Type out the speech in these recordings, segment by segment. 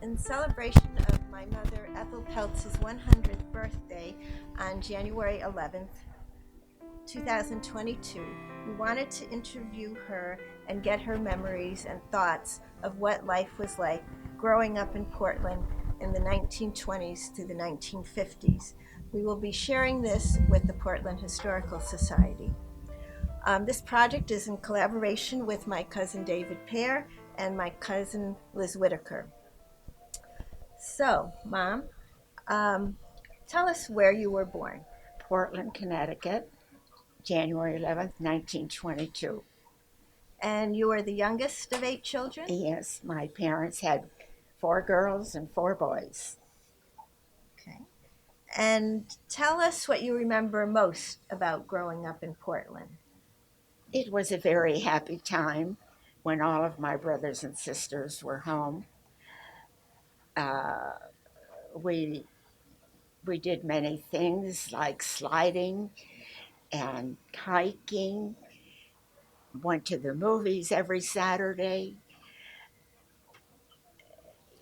in celebration of my mother, Ethel Peltz's 100th birthday on January 11th, 2022, we wanted to interview her and get her memories and thoughts of what life was like growing up in Portland in the 1920s to the 1950s. We will be sharing this with the Portland Historical Society. This project is in collaboration with my cousin David Pear and my cousin Liz Whitaker. So, Mom, um, tell us where you were born. Portland, Connecticut, January 11th, 1922. And you are the youngest of 8 children? Yes, my parents had 4 girls and 4 boys. Okay. And tell us what you remember most about growing up in Portland. It was a very happy time when all of my brothers and sisters were home. Uh, we we did many things like sliding and hiking, went to the movies every Saturday,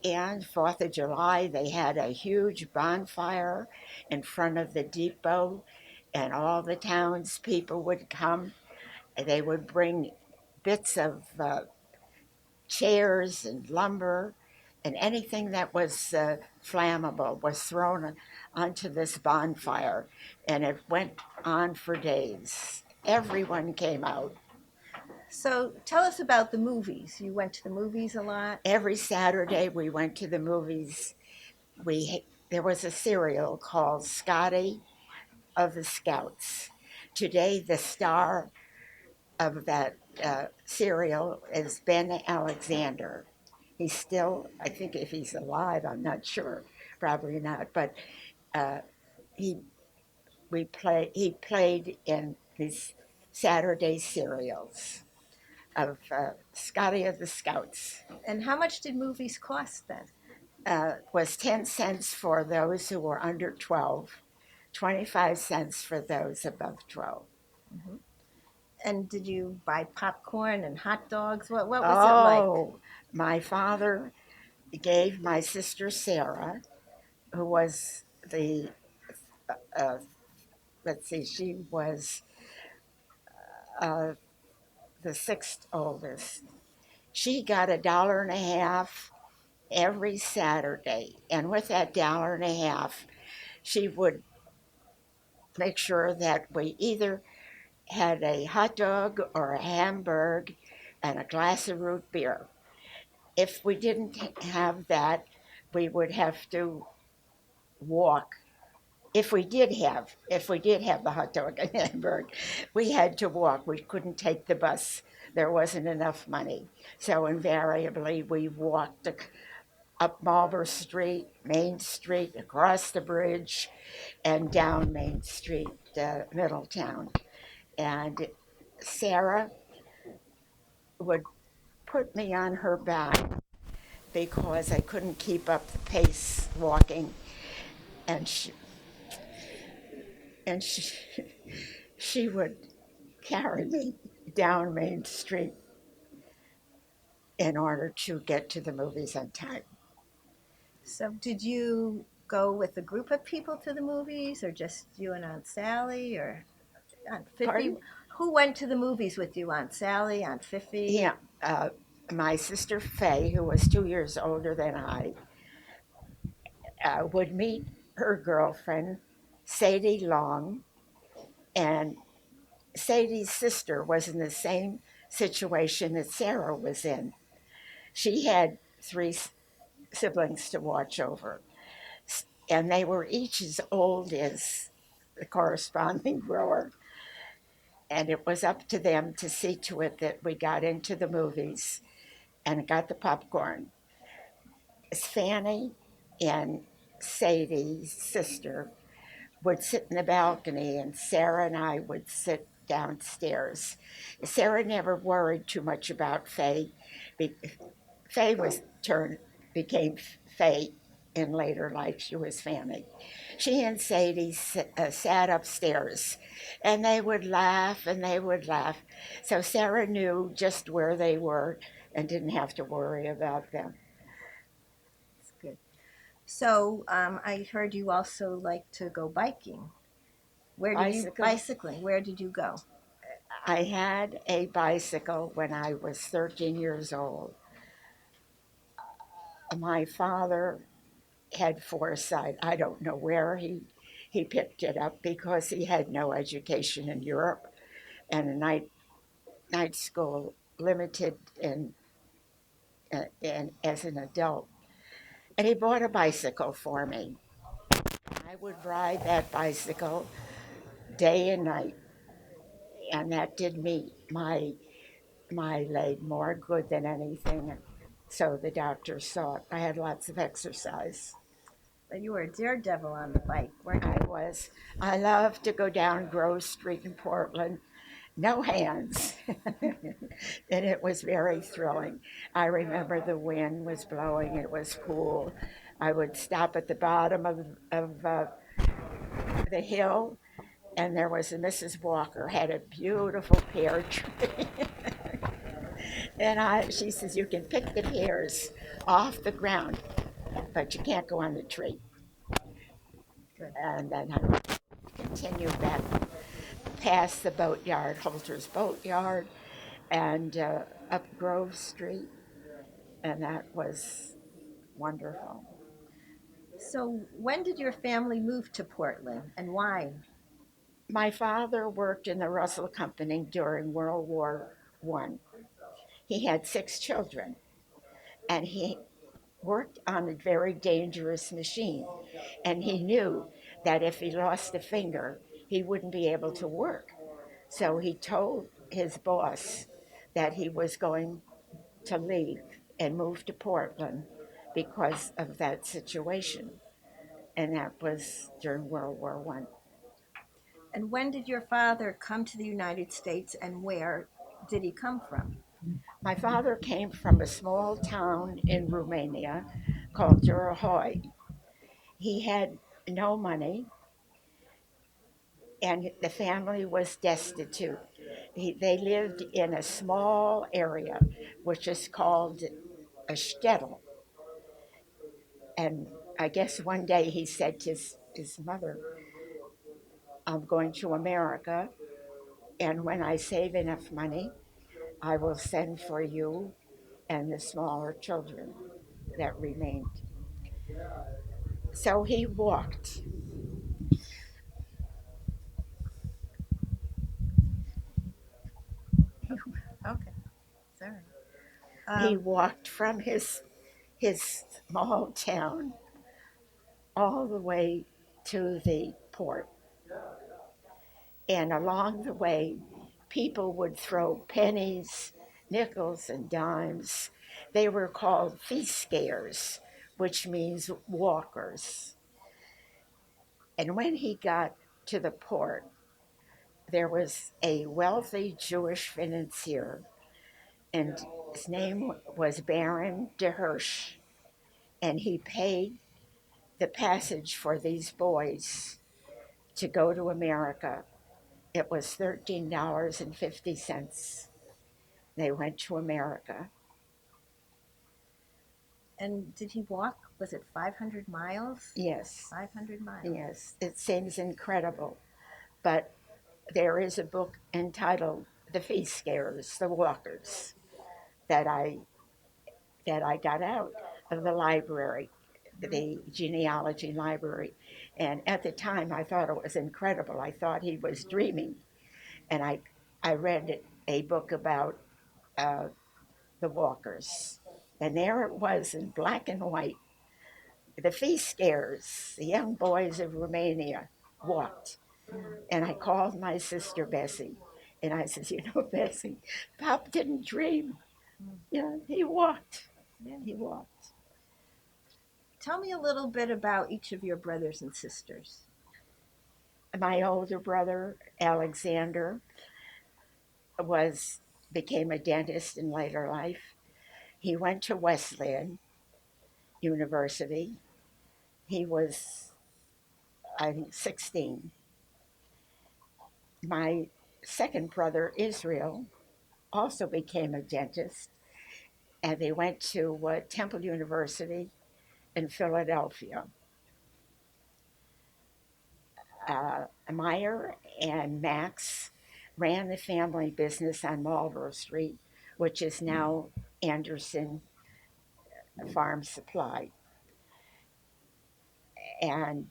and 4th of July, they had a huge bonfire in front of the depot, and all the townspeople would come. And they would bring bits of chairs and lumber, and anything that was flammable was thrown onto this bonfire, and it went on for days. Everyone came out. So, tell us about the movies. You went to the movies a lot? Every Saturday, we went to the movies. There was a serial called Scotty of the Scouts. Today, the star of that serial is Ben Alexander. He's still, I think, if he's alive, I'm not sure, probably not. But uh, he he played in these Saturday serials of Scotty of the Scouts. And how much did movies cost then? Was 10 cents for those who were under 12, 25 cents for those above 12. Mm-hmm. And did you buy popcorn and hot dogs? What was it like? Oh, my father gave my sister Sarah, who was uh, let's see, she was uh, the sixth oldest. She got $1.50 every Saturday. And with that $1.50, she would make sure that we either had a hot dog or a hamburger and a glass of root beer. If we didn't have that, we would have to walk. If we did have the hot dog and hamburger, we had to walk. We couldn't take the bus. There wasn't enough money. So invariably we walked up Marlborough Street, Main Street, across the bridge, and down Main Street, Middletown. And Sarah would put me on her back because I couldn't keep up the pace walking, and she she would carry me down Main Street in order to get to the movies on time. So, did you go with a group of people to the movies, or just you and Aunt Sally, or Aunt Fifi? Pardon? Who went to the movies with you? Aunt Sally, Aunt Fifi? Yeah, my sister Faye, who was 2 years older than I, would meet her girlfriend, Sadie Long, and Sadie's sister was in the same situation that Sarah was in. She had three siblings to watch over, and they were each as old as the corresponding grower. And it was up to them to see to it that we got into the movies and got the popcorn. Fanny and Sadie's sister would sit in the balcony, and Sarah and I would sit downstairs. Sarah never worried too much about Faye. Faye became Faye in later life. She was Fanny. She and Sadie sat upstairs, and they would laugh and they would laugh. So Sarah knew just where they were and didn't have to worry about them. So I heard you also like to go biking. Where did you Bicycle. bicycling? Where did you go? I had a bicycle when I was 13 years old. My father had foresight. I don't know where he picked it up because he had no education in Europe and a night school limited in as an adult. And he bought a bicycle for me. I would ride that bicycle day and night, and that did me my leg more good than anything. So the doctors thought I had lots of exercise. But you were a daredevil on the bike, weren't I you? was. I love to go down Grove Street in Portland, no hands. And it was very thrilling. I remember the wind was blowing, it was cool. I would stop at the bottom of the hill, and there was a Mrs. Walker, had a beautiful pear tree. And she says, you can pick the pears off the ground, but you can't go on the tree. Good. And then I would continue back past the boatyard, Holter's Boatyard, and up Grove Street, and that was wonderful. So when did your family move to Portland and why? My father worked in the Russell Company during World War One. He had 6 children, and he worked on a very dangerous machine. And he knew that if he lost a finger, he wouldn't be able to work. So he told his boss that he was going to leave and move to Portland because of that situation. And that was during World War One. And when did your father come to the United States and where did he come from? My father came from a small town in Romania called Durahoy. He had no money, and the family was destitute. They lived in a small area, which is called a shtetl. And I guess one day he said to his mother, I'm going to America, and when I save enough money, I will send for you and the smaller children that remained. So he walked. Okay, sorry. He Um, walked from his small town all the way to the port. And along the way, people would throw pennies, nickels, and dimes. They were called feast scares, which means walkers. And when he got to the port, there was a wealthy Jewish financier, and his name was Baron de Hirsch, and he paid the passage for these boys to go to America. It was $13.50. They went to America. and did he walk? Was it 500 miles? Yes, 500 miles. yes, it seems incredible. But there is a book entitled The Feast Scarers, The Walkers, that I got out of the library, the genealogy library. And at the time, I thought it was incredible. I thought he was dreaming. And I read a book about uh, the walkers. And there it was in black and white. The feast scares, the young boys of Romania walked. And I called my sister Bessie. And I said, Bessie, Pop didn't dream. Mm. He walked. Yeah. He walked. Tell me a little bit about each of your brothers and sisters. My older brother, Alexander, was became a dentist in later life. He went to Wesleyan University. He was, I think, 16. My second brother, Israel, also became a dentist, and they went to Temple University in Philadelphia. Meyer and Max ran the family business on Marlborough Street, which is now Anderson Farm Supply. And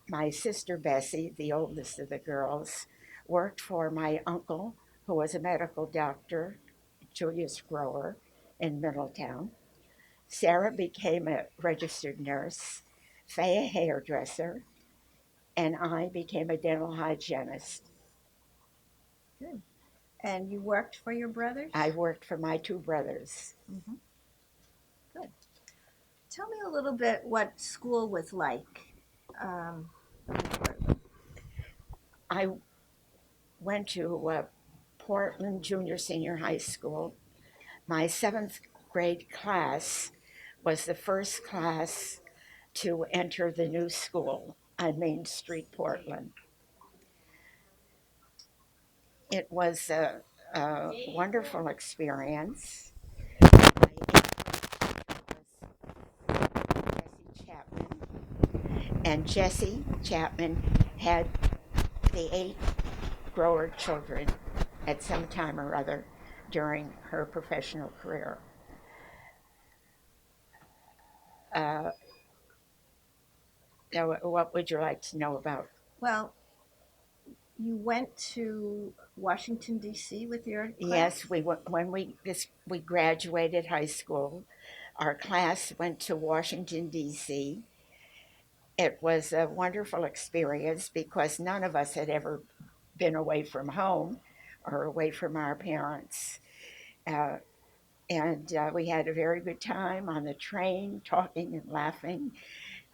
my sister Bessie, the oldest of the girls, worked for my uncle, who was a medical doctor, Julius Grower, in Middletown. Sarah became a registered nurse, Faye a hairdresser, and I became a dental hygienist. Good. And you worked for your brothers? I worked for my two brothers. Mm-hmm. Good. Tell me a little bit what school was like. Um, I went to Portland Junior Senior High School. My seventh grade class was the first class to enter the new school on Main Street, Portland. It was a wonderful experience. Jessie Chapman, and Jessie Chapman had the 8 grower children at some time or other during her professional career. Uh, Now, what would you like to know about? Well, you went to Washington D.C. with your class? Yes, when we graduated high school. Our class went to Washington D.C. It was a wonderful experience because none of us had ever been away from home or away from our parents. Uh, and we had a very good time on the train, talking and laughing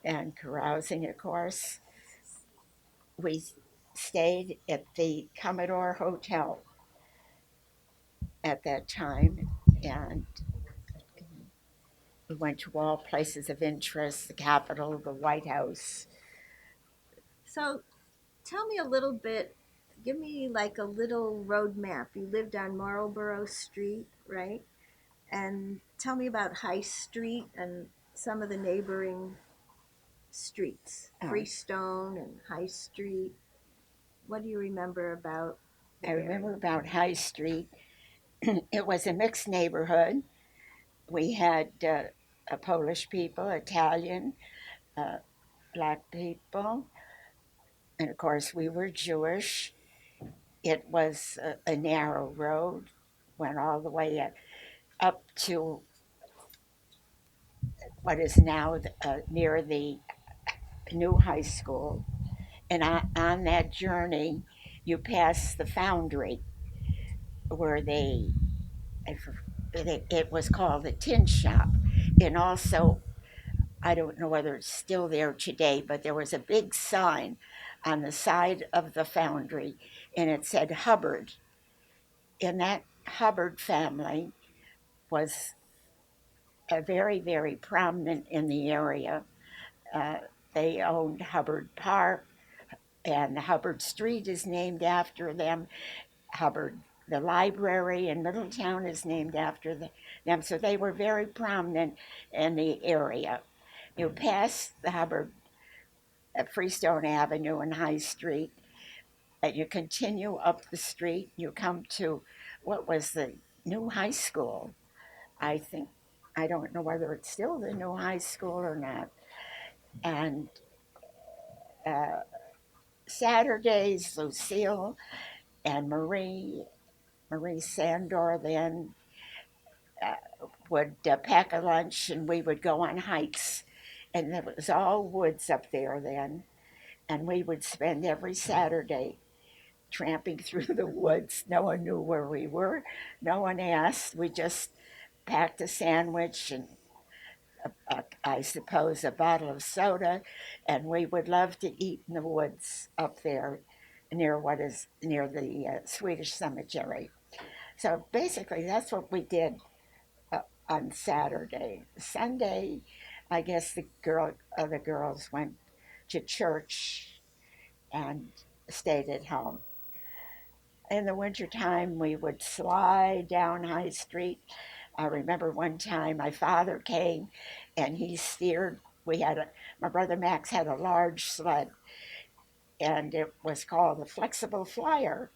and carousing, of course. We stayed at the Commodore Hotel at that time, and we went to all places of interest, the Capitol, the White House. So tell me a little bit, give me like a little road map. You lived on Marlborough Street, right? And tell me about High Street and some of the neighboring streets, Um, Freestone and High Street. What do you remember about the I area? remember about High Street. It was a mixed neighborhood. We had Polish people, Italian, uh, black people, and of course we were Jewish. It was a narrow road, went all the way up to what is now near the new high school. And on that journey, you pass the foundry where it was called the tin shop. And also, I don't know whether it's still there today, but there was a big sign on the side of the foundry, and it said Hubbard. And that Hubbard family was very, very prominent in the area. Uh, they owned Hubbard Park, and Hubbard Street is named after them. Hubbard, the library in Middletown, is named after them. So they were very prominent in the area. You pass the Hubbard at Freestone Avenue and High Street, and you continue up the street. You come to what was the new high school. I think, I don't know whether it's still the new high school or not. And uh, Saturdays, Lucille and Marie Sandor then uh, would pack a lunch, and we would go on hikes. And it was all woods up there then. And we would spend every Saturday tramping through the woods. No one knew where we were. No one asked. We just packed a sandwich and I suppose a bottle of soda, and we would love to eat in the woods up there near what is near the Swedish cemetery. So basically, that's what we did on Saturday. Sunday, I guess the girls went to church and stayed at home. In the wintertime, we would slide down High Street. I remember one time my father came and he steered my brother Max had a large sled, and it was called the Flexible Flyer.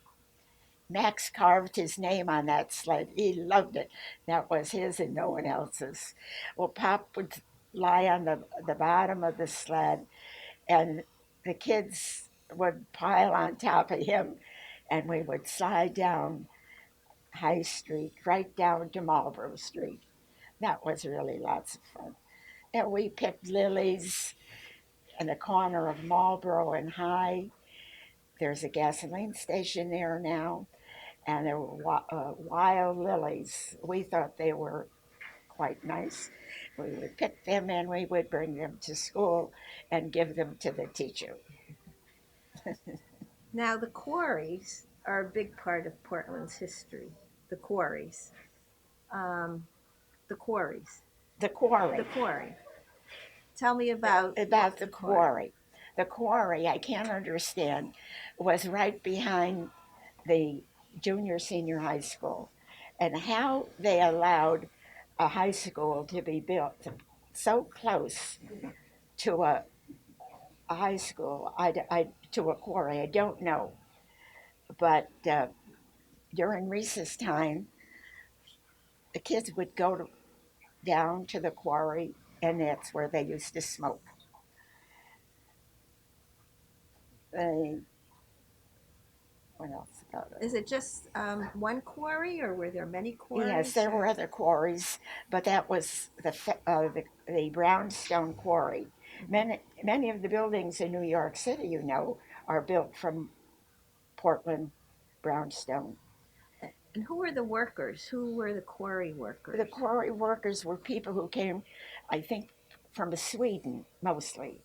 Max carved his name on that sled. He loved it. That was his and no one else's. Well, Pop would lie on the bottom of the sled, and the kids would pile on top of him, and we would slide down High Street, right down to Marlborough Street. That was really lots of fun. And we picked lilies in the corner of Marlborough and High. There's a gasoline station there now, and there were wild lilies. We thought they were quite nice. We would pick them and we would bring them to school and give them to the teacher. Now, the quarries are a big part of Portland's history. The quarries. Um, the quarries. The The quarry. quarry. Tell me about About the the quarry. quarry. The quarry, I can't understand, was right behind the junior senior high school, and how they allowed a high school to be built so close to a high school, to a quarry, I don't know. But during recess time, the kids would down to the quarry, and that's where they used to smoke. They, what else about it? Is it just one quarry, or were there many Yes, quarries? there were other quarries, but that was the brownstone quarry. Many of the buildings in New York City, are built from Portland brownstone. And who were the workers? Who were the quarry workers? The quarry workers were people who came, I think, from Sweden mostly.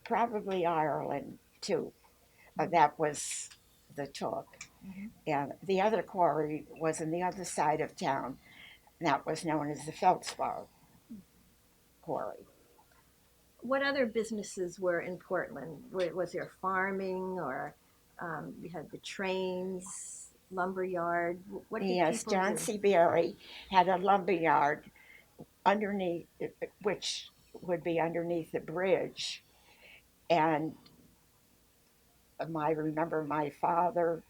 Probably Ireland too. That was the talk. Mm-hmm. And the other quarry was on the other side of town. That was known as the Feldspar quarry. What other businesses were in Portland? Was there farming, or you had the trains, lumber yard? What did Yes, people John do? C. Berry had a lumber yard underneath, which would be underneath the bridge. And I remember my father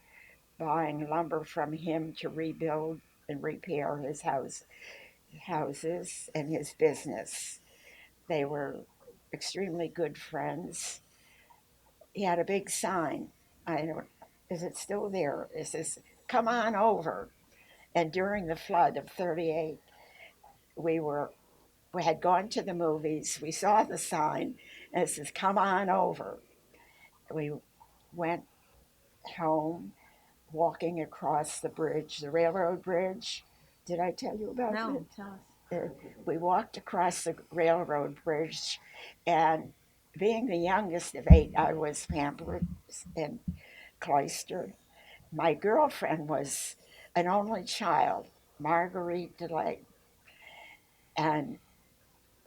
buying lumber from him to rebuild and repair houses and his business. They were extremely good friends. He had a big sign. I don't, is it still there? It says, "Come on over." And during the flood of '38, we were we had gone to the movies. We saw the sign, and it says, "Come on over." We went home, walking across the bridge, the railroad bridge. Did I tell you about No, it? tell us. We walked across the railroad bridge, and being the youngest of eight, I was pampered and cloistered. My girlfriend was an only child, Marguerite DeLay, and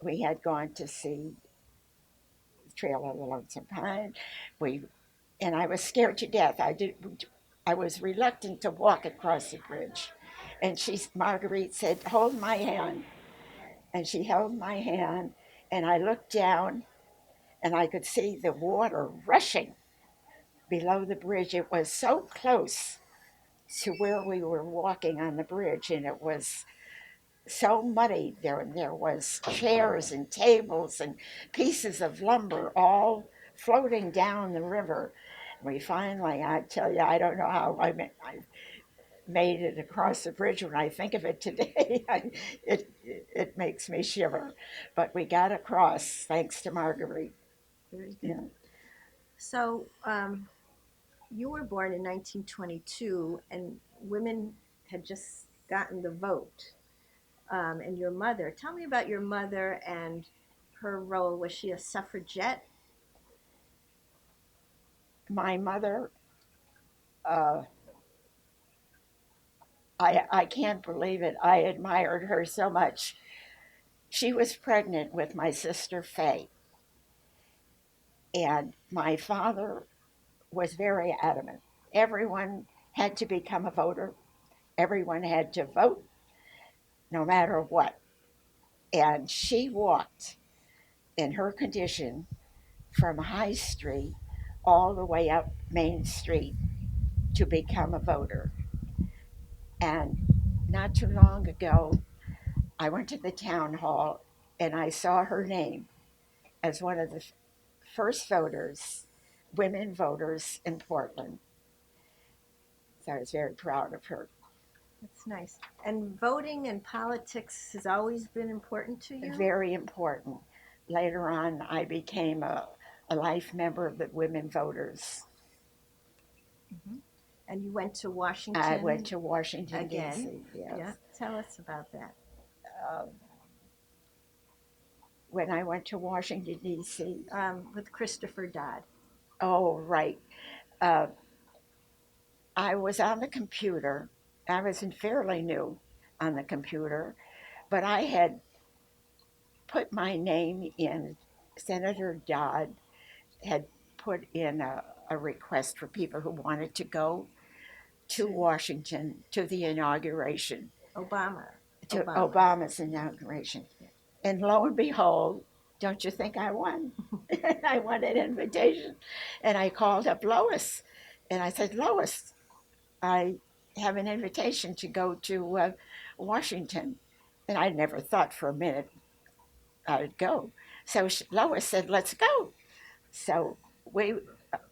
we had gone to see the Trail of the Lonesome Pine. We and I was scared to death. I was reluctant to walk across the bridge, and Marguerite said, "Hold my hand," and she held my hand, and I looked down, and I could see the water rushing below the bridge. It was so close to where we were walking on the bridge, and it was so muddy there, and there was chairs and tables and pieces of lumber all floating down the river. We finally, I tell you, I don't know how I made it across the bridge. When I think of it today, it makes me shiver. But we got across thanks to Marguerite. Very good. Yeah. So, you were born in 1922, and women had just gotten the vote. And your mother, tell me about your mother and her role. Was she a suffragette? My mother, uh, I can't believe it. I admired her so much. She was pregnant with my sister Faye, and my father was very adamant. Everyone had to become a voter, everyone had to vote no matter what. And she walked in her condition from High Street all the way up Main Street to become a voter. And not too long ago, I went to the town hall and I saw her name as one of the first voters, women voters in Portland. So I was very proud of her. That's nice. And voting and politics has always been important to you? Very important. Later on, I became a life member of the Women Voters. Hmm. And you went to I went Washington to Washington, again? D.C., Yeah. yes. Tell us about that. Um, when I went to Washington, D.C., With Christopher Dodd. oh, right. Uh, I was on the computer. I was fairly new on the computer, but I had put my name in. Senator Dodd had put in a request for people who wanted to go to To Washington to the inauguration, Obama. to Obama's. Obama's inauguration. And lo and behold, don't you think I won? I won an invitation. And I called up Lois and I said, Lois, I have an invitation to go to Washington. And I never thought for a minute I'd go. So Lois said, let's go. So we,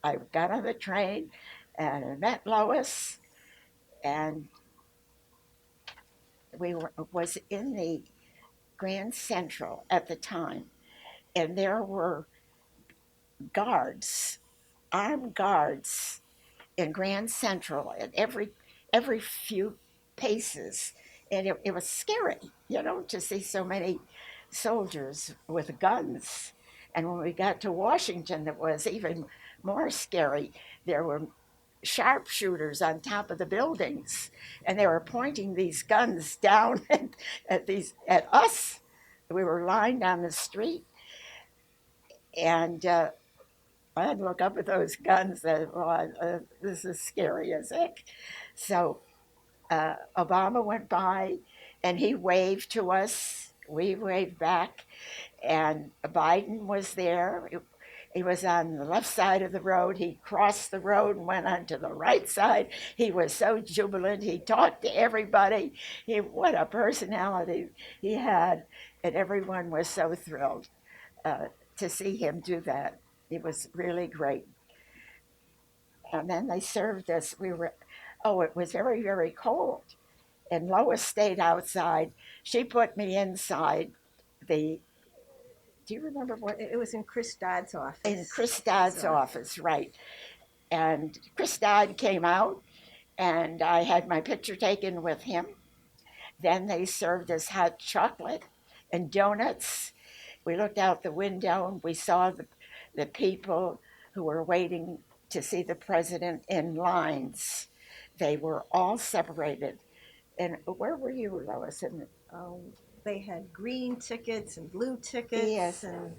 I got on the train and I met Lois, and was in the Grand Central at the time, and there were guards, armed guards in Grand Central at every few paces, and it was scary, to see so many soldiers with guns. And when we got to Washington, it was even more scary. There were sharpshooters on top of the buildings, and they were pointing these guns down at us. We were lying on the street, and I'd look up at those guns and, well, this is scary as heck. So Obama went by and he waved to us. We waved back, and Biden was there. He was on the left side of the road. He crossed the road and went onto the right side. He was so jubilant. He talked to everybody. What a personality he had. And everyone was so thrilled uh, to see him do that. It was really great. And then they served us. It was very, very cold. And Lois stayed outside. She put me inside the, do you remember what? It was in Chris Dodd's office. In Chris Dodd's office, right. And Chris Dodd came out, and I had my picture taken with him. Then they served us hot chocolate and donuts. We looked out the window and we saw the people who were waiting to see the president in lines. They were all separated. And where were you, Lois? Um, they had green tickets and blue tickets, Yes, and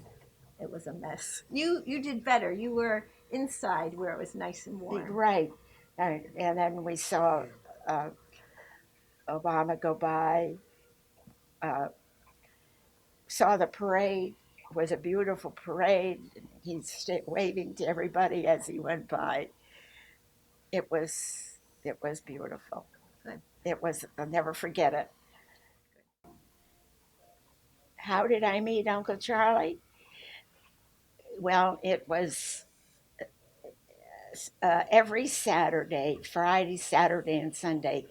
it was a mess. You did better. You were inside where it was nice and warm. right. And then we saw uh, Obama go by, uh, saw the parade. It was a beautiful parade. He's waving to everybody as he went by. It was beautiful. Good. I'll never forget it. How did I meet Uncle Charlie? Well, it was every Saturday, Friday, Saturday, and Sunday.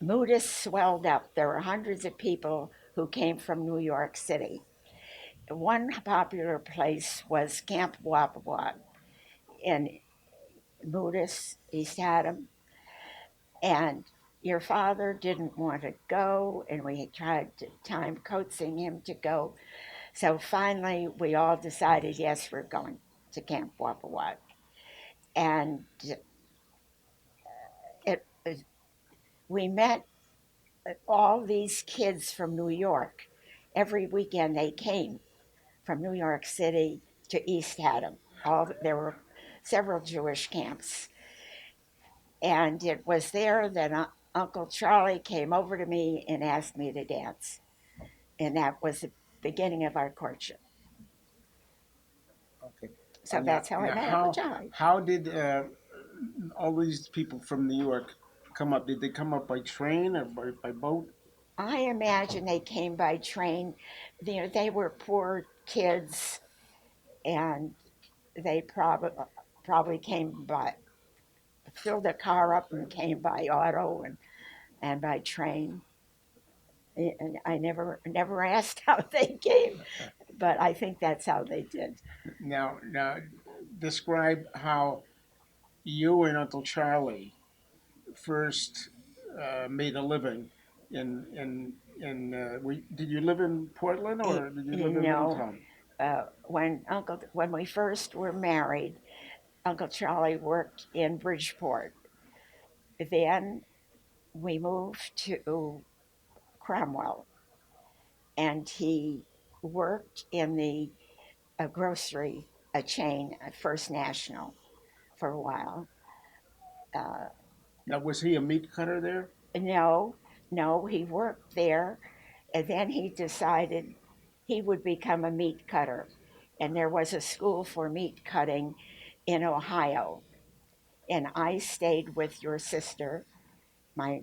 Moodus swelled up. There were hundreds of people who came from New York City. One popular place was Camp Wapawat in Moodus, East Haddam, and your father didn't want to go, and we tried to time coaxing him to go. So finally, we all decided, yes, we're going to Camp Wapawat. And it, we met all these kids from New York. Every weekend they came from New York City to East Haddam. There were several Jewish camps. And it was there that Uncle Charlie came over to me and asked me to dance. And that was the beginning of our courtship. So Now, that's how I now met Uncle Charlie. how did all these people from New York come up? Did they come up by train or by boat? I imagine they came by train. They were poor kids, and they probably came by filled a car up and came by auto and by train. And I never asked how they came, but I think that's how they did. Now, describe how you and Uncle Charlie first made a living did you live in Portland or did you You live in know, Middletown? when we first were married, Uncle Charlie worked in Bridgeport. Then we moved to Cromwell, and he worked in the a grocery a chain, First National, for a while. Uh, Now, was he a meat cutter there? no, no, he worked there, and then he decided he would become a meat cutter. And there was a school for meat cutting in Ohio. And I stayed with your sister, my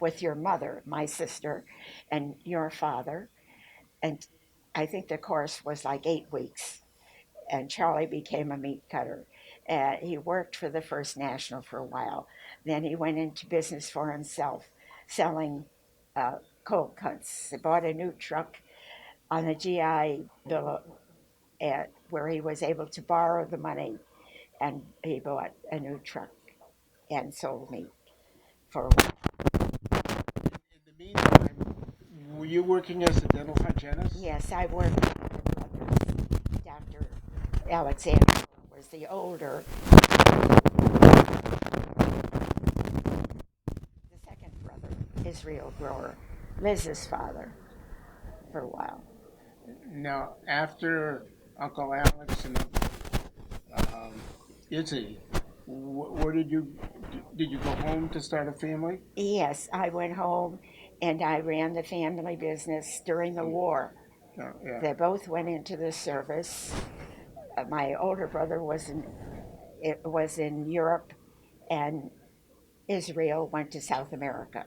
with your mother, my sister, and your father. And I think the course was like 8 weeks. And Charlie became a meat cutter. He worked for the First National for a while. Then he went into business for himself, selling cold cuts. He bought a new truck on the GI Bill, where he was able to borrow the money, and he bought a new truck and sold meat for a while. In the meantime, were you working as a dental hygienist? Yes, I worked with my brothers. Dr. Alexander was the older. The second brother, Israel Grower, Liz's father, for a while. Now, after Uncle Alex and um, Izzy, where did you go home to start a family? Yes, I went home and I ran the family business during the war. Yeah. They both went into the service. My older brother was in Europe, and Israel went to South America,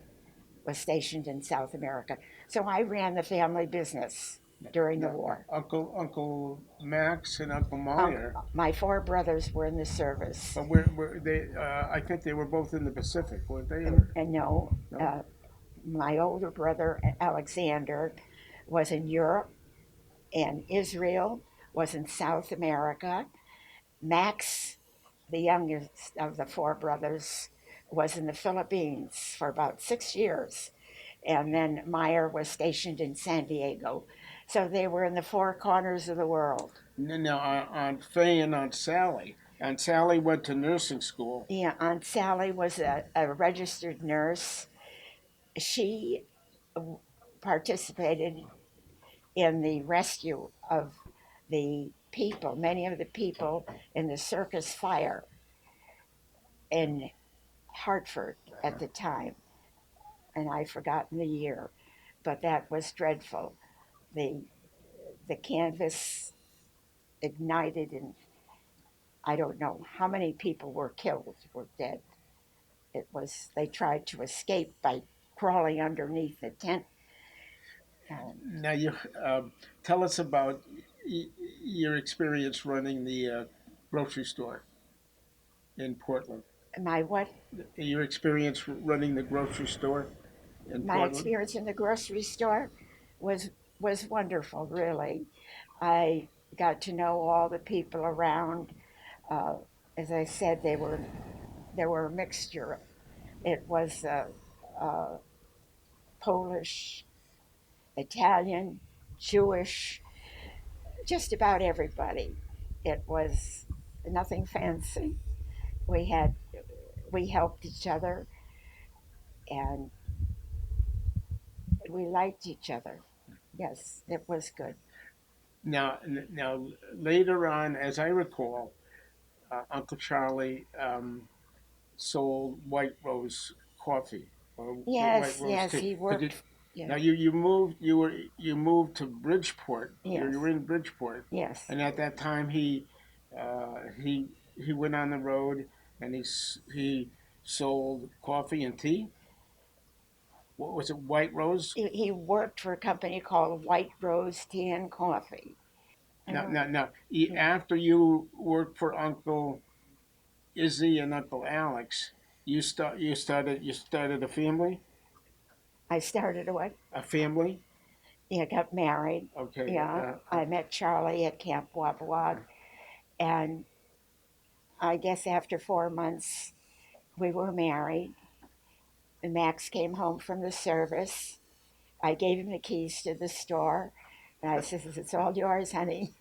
was stationed in South America. So I ran the family business during the Now, war. Uncle Max and Uncle Meyer, My four brothers were in the service. but where they? I think they were both in the Pacific, weren't they? Or And no, no? my older brother Alexander was in Europe, and Israel was in South America. Max, the youngest of the four brothers, was in the Philippines for about 6 years. And then Meyer was stationed in San Diego. So they were in the four corners of the world. Now, Aunt Faye and Aunt Sally. Aunt Sally went to nursing school. Yeah, Aunt Sally was a registered nurse. She participated in the rescue of the people, many of the people in the circus fire in Hartford at the time. And I've forgotten the year, but that was dreadful. The the canvas ignited, and I don't know how many people were killed, were dead. It was they tried to escape by crawling underneath the tent. Now, you tell us about y- your experience running the grocery store in Portland. My what Your experience running the grocery store in my Portland. experience in the grocery store was was wonderful. Really, I got to know all the people around. Uh, as I said, there were a mixture. It was Polish, Italian, Jewish, just about everybody. It was nothing fancy. We had we helped each other, and we liked each other. Yes, it was good. Now, later on, as I recall, Uncle Charlie sold White Rose coffee or White Yes, Rose yes, tea. he But did, worked. Yeah, now you moved to Bridgeport. You yes, were in Bridgeport, yes. and at that time He went on the road and he sold coffee and tea. What was it? White Rose. He worked for a company called White Rose Tea and Coffee. Now. After you worked for Uncle Izzy and Uncle Alex, you started a family. I started A family. yeah, got married. Okay. Yeah, I met Charlie at Camp Wapawag, and I guess after 4 months we were married. And Max came home from the service. I gave him the keys to the store. And I said, "It's all yours, honey."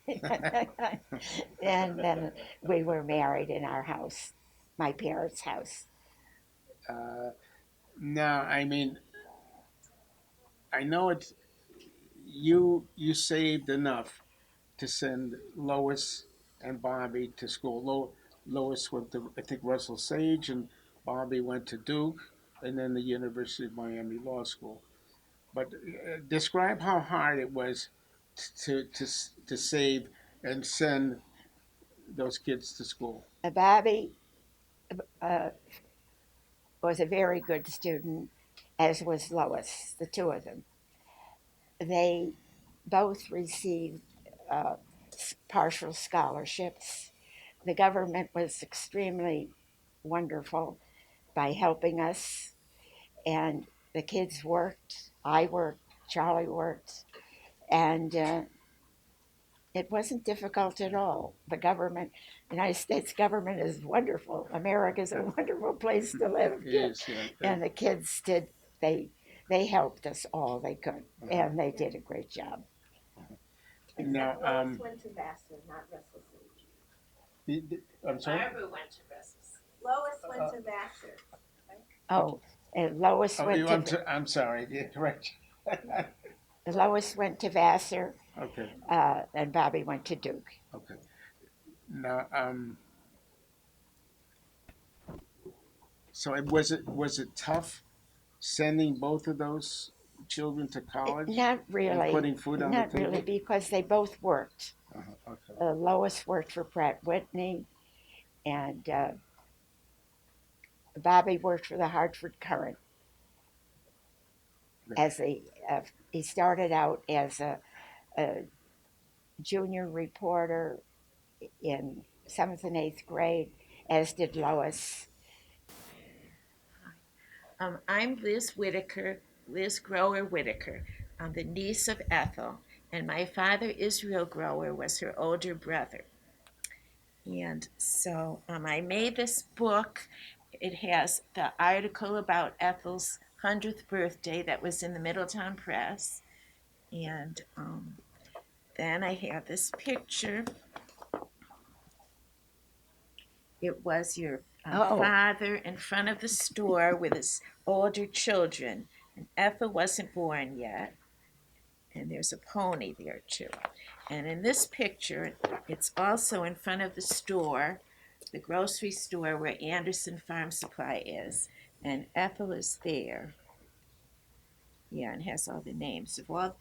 And then we were married in our house, my parents' house. uh, Now, I mean, I know it's you saved enough to send Lois and Bobby to school. Lois went to, I think, Russell Sage, and Bobby went to Duke, and then the University of Miami Law School. But describe how hard it was to save and send those kids to school. Bobby uh, was a very good student, as was Lois, the two of them. They both received uh, partial scholarships. The government was extremely wonderful by helping us, and the kids worked. I worked, Charlie worked, and it wasn't difficult at all. The government, the United States government is wonderful. America is a wonderful place to live. Yes, yeah, And the kids did, they, they helped us all they could, uh-huh. and they did a great job. Now, Lois went to Vassar, not Russell Sage. I'm sorry. Barbara went to Russell's. Lois went to Vassar. Oh, and Lois Oh, went to I'm sorry. Yeah, correct. Lois went to Vassar, Okay. and Bobby went to Duke. Okay. Now, so was it tough sending both of those children to college Not and really, putting food on the not table? really, because they both worked. Okay. Lois worked for Pratt Whitney, and Bobby worked for the Hartford Courant. As he started out as a junior reporter in 7th and 8th grade, as did Lois. I'm Liz Whitaker, Liz Grower Whitaker. I'm the niece of Ethel, and my father, Israel Grower, was her older brother. And so I made this book. It has the article about Ethel's 100th birthday that was in the Middletown Press. And then I have this picture. It was your father in front of the store with his older children. And Ethel wasn't born yet. And there's a pony there too. And in this picture, it's also in front of the store, the grocery store where Anderson Farm Supply is. And Ethel is there. Yeah, and has all the names of all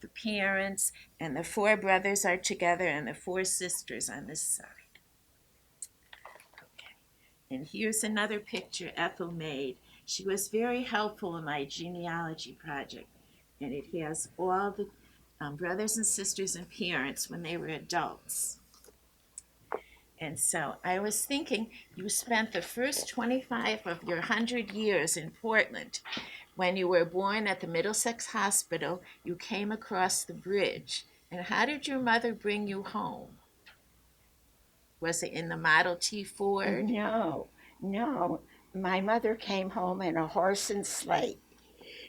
the parents, and the 4 brothers are together, and the 4 sisters on this side. And here's another picture Ethel made. She was very helpful in my genealogy project. And it has all the brothers and sisters and parents when they were adults. And so I was thinking, you spent the first 25 of your 100 years in Portland. When you were born at the Middlesex Hospital, you came across the bridge. And how did your mother bring you home? Was it in the Model T Ford? No. My mother came home in a horse and sleigh.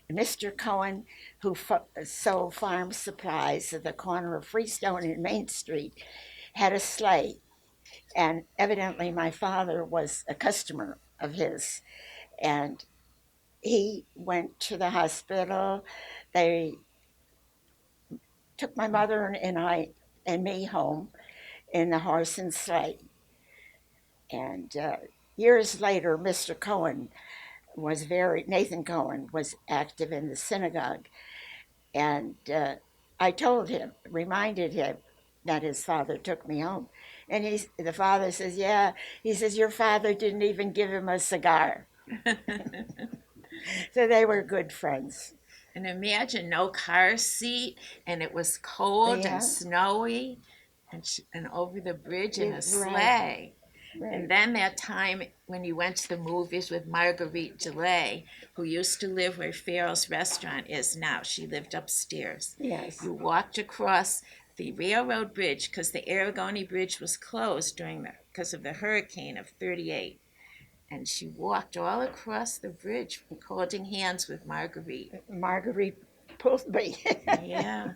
Mr. Cohen, who sold farm supplies at the corner of Freestone and Main Street, had a sleigh. And evidently my father was a customer of his. And he went to the hospital. They took my mother and me home in the horse and sleigh. And years later, Nathan Cohen was active in the synagogue. And I reminded him that his father took me home. And the father says, yeah. He says, your father didn't even give him a cigar. So they were good friends. And imagine no car seat, and it was cold and Yeah. snowy, and over the bridge in a Right. sleigh. Right. And then that time when you went to the movies with Marguerite DeLay, who used to live where Farrell's restaurant is now. She lived upstairs. Yes. You walked across the railroad bridge because the Aragoni Bridge was closed because of the hurricane of 38. And she walked all across the bridge holding hands with Marguerite. Marguerite pulled me. Yeah.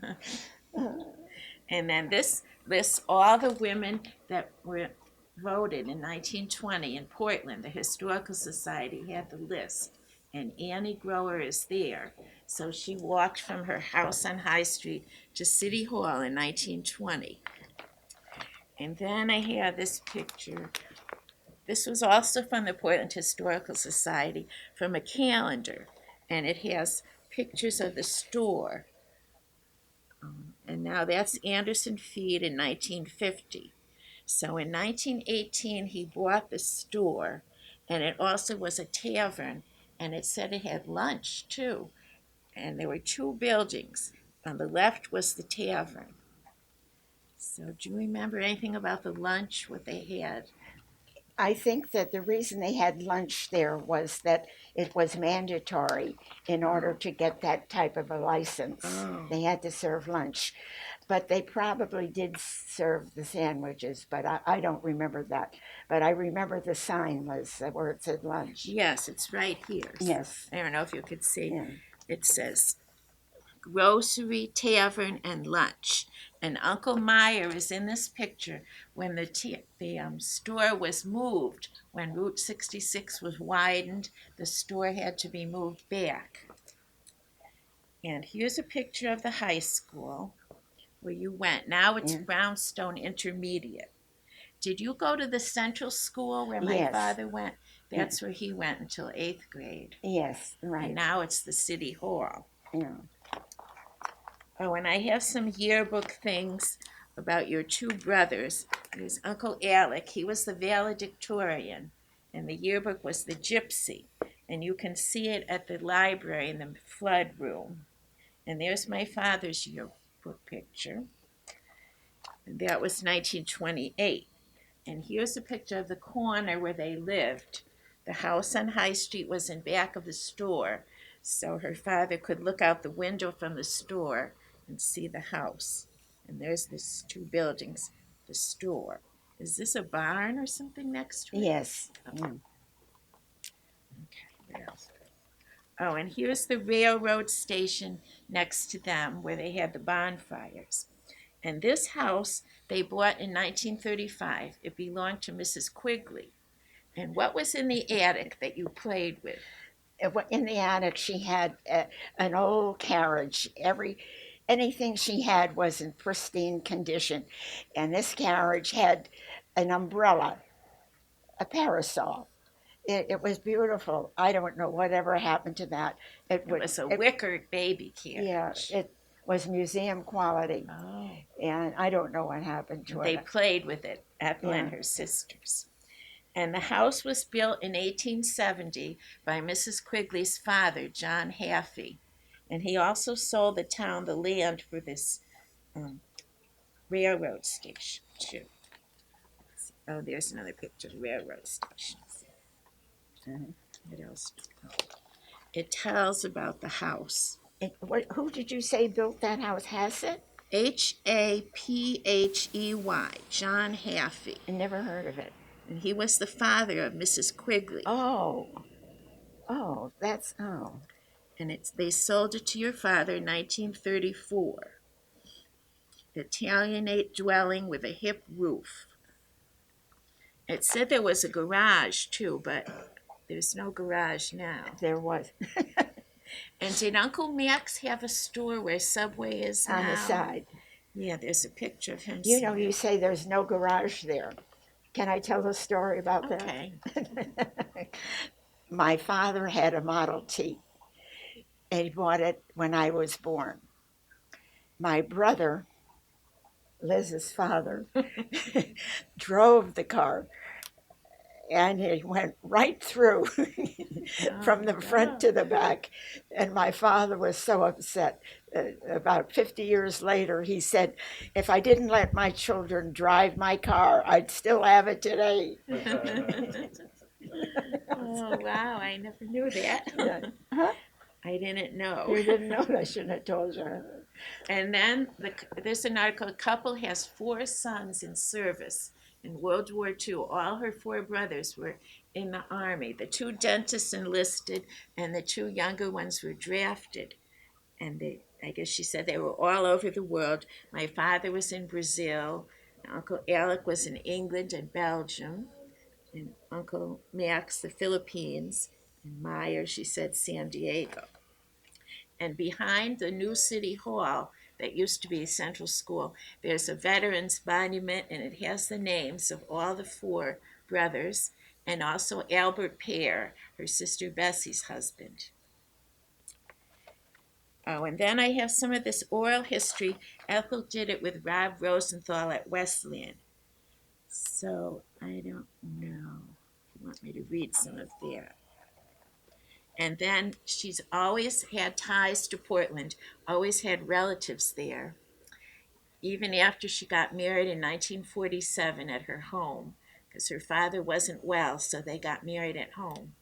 And then this lists all the women that were voted in 1920 in Portland. The Historical Society had the list, and Annie Grower is there. So she walked from her house on High Street to City Hall in 1920. And then I have this picture. This was also from the Portland Historical Society, from a calendar, and it has pictures of the store. And now that's Anderson Feed in 1950. So in 1918, he bought the store, and it also was a tavern, and it said it had lunch too. And there were two buildings. On the left was the tavern. So do you remember anything about the lunch, what they had? I think that the reason they had lunch there was that it was mandatory in order to get that type of a license. Oh. They had to serve lunch. But they probably did serve the sandwiches, but I don't remember that. But I remember the sign was where it said lunch. Yes, it's right here. Yes. I don't know if you could see. Yeah. It says grocery, tavern, and lunch. And Uncle Meyer is in this picture when the store was moved. When Route 66 was widened, the store had to be moved back. And here's a picture of the high school where you went. Now it's Brownstone Intermediate. Did you go to the Central School where my Yes. father went? That's where he went until 8th grade. Yes, right. And now it's the City Hall. Yeah. Oh, and I have some yearbook things about your two brothers. There's Uncle Alec. He was the valedictorian, and the yearbook was the Gypsy. And you can see it at the library in the flood room. And there's my father's yearbook picture. And that was 1928. And here's a picture of the corner where they lived. The house on High Street was in back of the store, so her father could look out the window from the store and see the house. And there's these two buildings, the store. Is this a barn or something next to it? Yes. Okay, what else? Oh, and here's the railroad station next to them where they had the bonfires. And this house they bought in 1935. It belonged to Mrs. Quigley. And what was in the attic that you played with? In the attic, she had an old carriage. Anything she had was in pristine condition. And this carriage had an umbrella, a parasol. It was beautiful. I don't know whatever happened to that. It was a wicker baby carriage. Yeah, it was museum quality. Oh. And I don't know what happened to They it. played with it, Ethel and her sisters. And the house was built in 1870 by Mrs. Quigley's father, John Haffey. And he also sold the town the land for this railroad station, too. Oh, there's another picture of the railroad station. What else? It tells about the house. Who did you say built that house? Hassett? Haphey, John Haffey. I never heard of it. And he was the father of Mrs. Quigley. Oh, that's. And they sold it to your father in 1934. Italianate dwelling with a hip roof. It said there was a garage too, but there's no garage now. There was. And did Uncle Max have a store where Subway is now? On the side. Yeah, there's a picture of him. You know, you say there's no garage there. Can I tell the story about that? Okay. My father had a Model T, and he bought it when I was born. My brother Liz's father drove the car, and he went right through from the front to the back. And my father was so upset. About 50 years later, he said, if I didn't let my children drive my car, I'd still have it today. Oh, wow, I never knew that. Yeah. Huh? I didn't know. You didn't know? I shouldn't have told you. And then there's an article, a couple has 4 sons in service in World War II. All her 4 brothers were in the Army. The 2 dentists enlisted, and the 2 younger ones were drafted. And I guess she said they were all over the world. My father was in Brazil. Uncle Alec was in England and Belgium. And Uncle Max, the Philippines. And Meyer, she said, San Diego. And behind the new city hall that used to be Central School, there's a veterans monument, and it has the names of all the 4 brothers, and also Albert Pear, her sister Bessie's husband. Oh, and then I have some of this oral history. Ethel did it with Rob Rosenthal at Wesleyan. So I don't know if you want me to read some of that. And then she's always had ties to Portland, always had relatives there, even after she got married in 1947 at her home, because her father wasn't well, so they got married at home.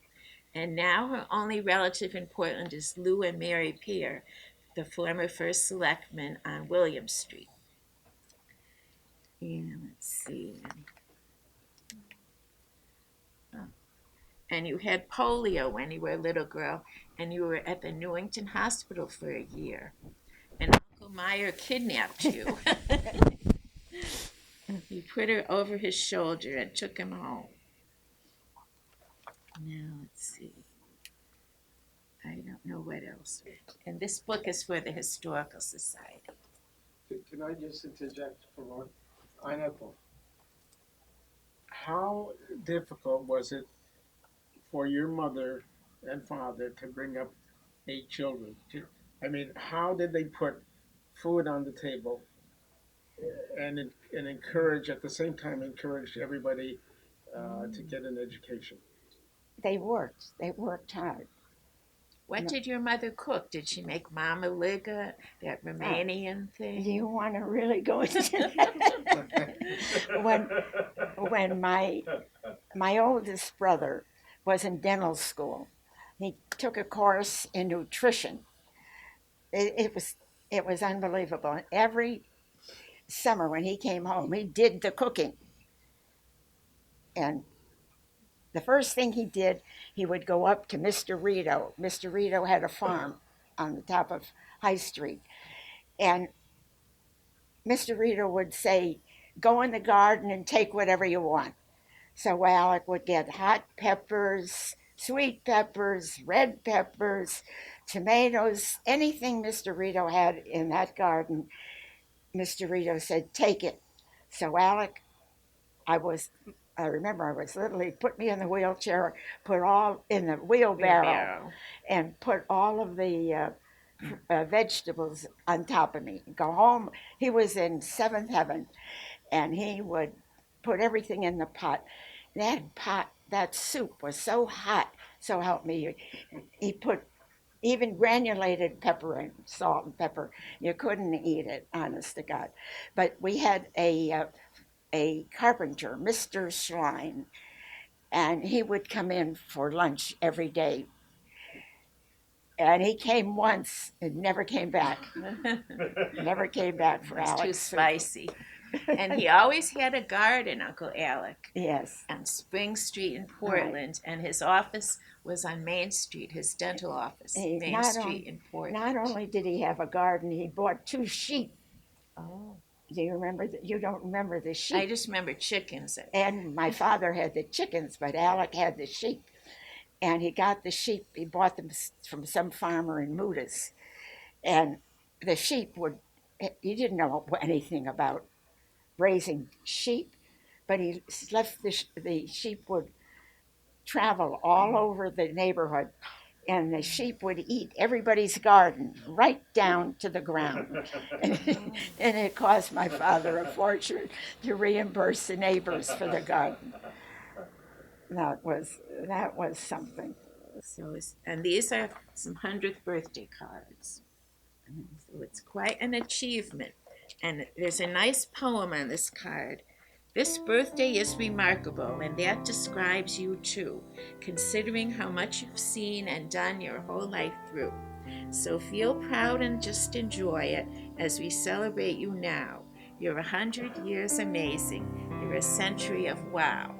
And now her only relative in Portland is Lou and Mary Pear, the former first selectman on William Street. And let's see. And you had polio when you were a little girl, and you were at the Newington Hospital for a year. And Uncle Meyer kidnapped you. He put her over his shoulder and took him home. Now, let's see. I don't know what else. And this book is for the Historical Society. Can I just interject for a moment? Ethel, how difficult was it for your mother and father to bring up 8 children? I mean, how did they put food on the table and encourage, at the same time, encourage everybody to get an education? They worked hard. What did your mother cook? Did she make mama liga, that Romanian thing? You want to really go into that? when my oldest brother was in dental school, he took a course in nutrition. It was unbelievable. And every summer when he came home, he did the cooking. And the first thing he did, he would go up to Mr. Rito. Mr. Rito had a farm on the top of High Street. And Mr. Rito would say, go in the garden and take whatever you want. So Alec would get hot peppers, sweet peppers, red peppers, tomatoes, anything Mr. Rito had in that garden. Mr. Rito said, take it. So Alec, I remember I was little, he put me in the wheelchair, put all in the wheelbarrow, and put all of the vegetables on top of me. Go home. He was in 7th heaven, and he would put everything in the pot. That soup was so hot, so help me. He put even granulated pepper and salt and pepper. You couldn't eat it, honest to God. But we had a carpenter, Mr. Schlein, and he would come in for lunch every day. And he came once and never came back. Never came back for Alex. Too spicy. And he always had a garden, Uncle Alec. Yes. On Spring Street in Portland, and his office was on Main Street, his dental office, Main Street in Portland. Not only did he have a garden, he bought 2 sheep. Oh. Do you remember that? You don't remember the sheep? I just remember chickens. And my father had the chickens, but Alec had the sheep. And he got the sheep, he bought them from some farmer in Mudas. And the sheep he didn't know anything about raising sheep, but he left the sheep would travel all over the neighborhood and the sheep would eat everybody's garden right down to the ground. And it cost my father a fortune to reimburse the neighbors for the garden. That was something. And these are some 100th birthday cards. So it's quite an achievement. And there's a nice poem on this card. This birthday is remarkable, and that describes you too, considering how much you've seen and done your whole life through. So feel proud and just enjoy it as we celebrate you now. You're 100 years amazing. You're a century of wow.